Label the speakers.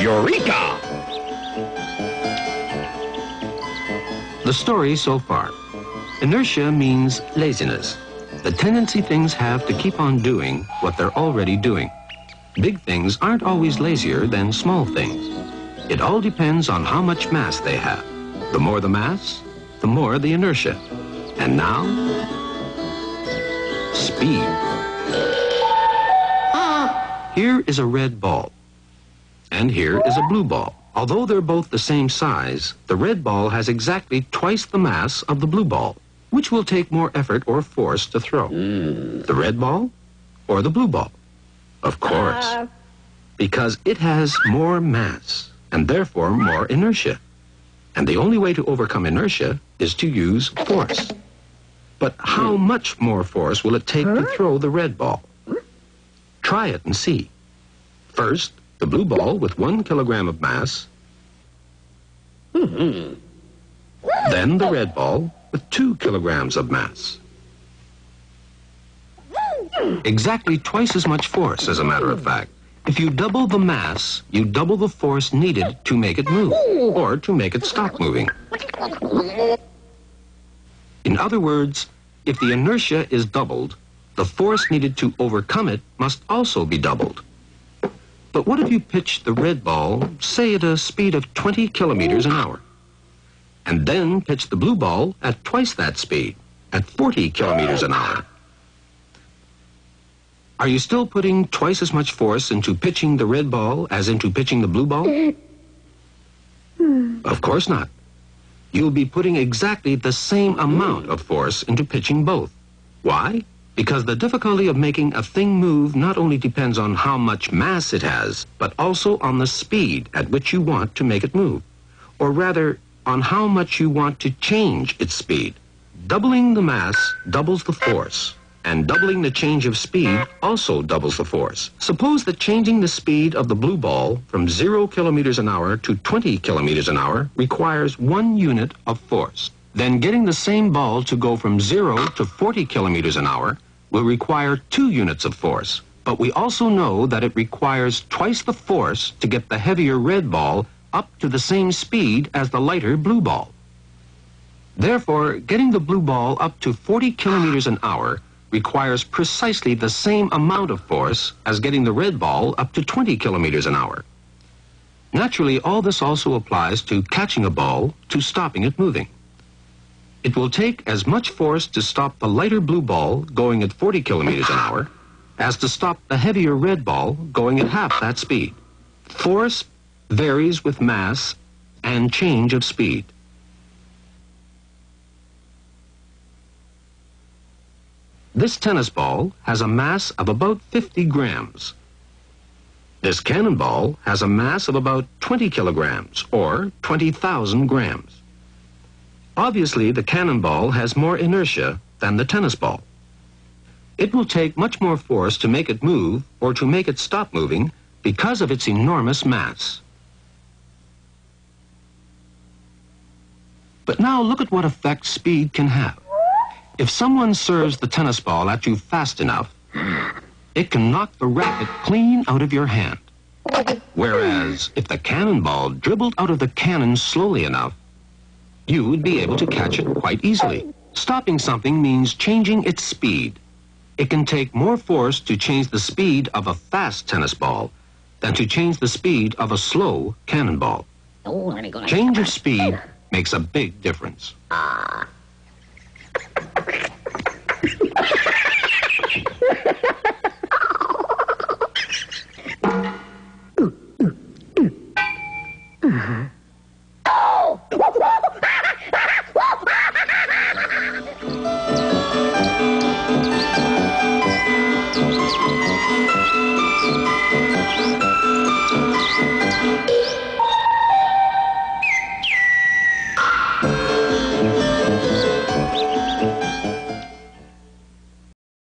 Speaker 1: Eureka!
Speaker 2: The story so far. Inertia means laziness, the tendency things have to keep on doing what they're already doing. Big things aren't always lazier than small things. It all depends on how much mass they have. The more the mass, the more the inertia. And now, speed. Here is a red ball, and here is a blue ball. Although they're both the same size, the red ball has exactly twice the mass of the blue ball, which will take more effort or force to throw. The red ball or the blue ball? Of course, because it has more mass and therefore more inertia. And the only way to overcome inertia is to use force. But how much more force will it take to throw the red ball? Try it and see. First, the blue ball with 1 kilogram of mass. Then the red ball with 2 kilograms of mass. Exactly twice as much force, as a matter of fact. If you double the mass, you double the force needed to make it move, or to make it stop moving. In other words, if the inertia is doubled, the force needed to overcome it must also be doubled. But what if you pitch the red ball, say at a speed of 20 kilometers an hour, and then pitch the blue ball at twice that speed, at 40 kilometers an hour? Are you still putting twice as much force into pitching the red ball as into pitching the blue ball? Of course not. You'll be putting exactly the same amount of force into pitching both. Why? Because the difficulty of making a thing move not only depends on how much mass it has, but also on the speed at which you want to make it move. Or rather, on how much you want to change its speed. Doubling the mass doubles the force, and doubling the change of speed also doubles the force. Suppose that changing the speed of the blue ball from 0 kilometers an hour to 20 kilometers an hour requires 1 unit of force. Then getting the same ball to go from 0 to 40 kilometers an hour will require 2 units of force. But we also know that it requires twice the force to get the heavier red ball up to the same speed as the lighter blue ball. Therefore, getting the blue ball up to 40 kilometers an hour requires precisely the same amount of force as getting the red ball up to 20 kilometers an hour. Naturally, all this also applies to catching a ball to stopping it moving. It will take as much force to stop the lighter blue ball going at 40 kilometers an hour as to stop the heavier red ball going at half that speed. Force varies with mass and change of speed. This tennis ball has a mass of about 50 grams. This cannonball has a mass of about 20 kilograms, or 20,000 grams. Obviously, the cannonball has more inertia than the tennis ball. It will take much more force to make it move or to make it stop moving because of its enormous mass. But now look at what effect speed can have. If someone serves the tennis ball at you fast enough, it can knock the racket clean out of your hand. Whereas if the cannonball dribbled out of the cannon slowly enough, you would be able to catch it quite easily. Stopping something means changing its speed. It can take more force to change the speed of a fast tennis ball than to change the speed of a slow cannonball. Change of speed makes a big difference.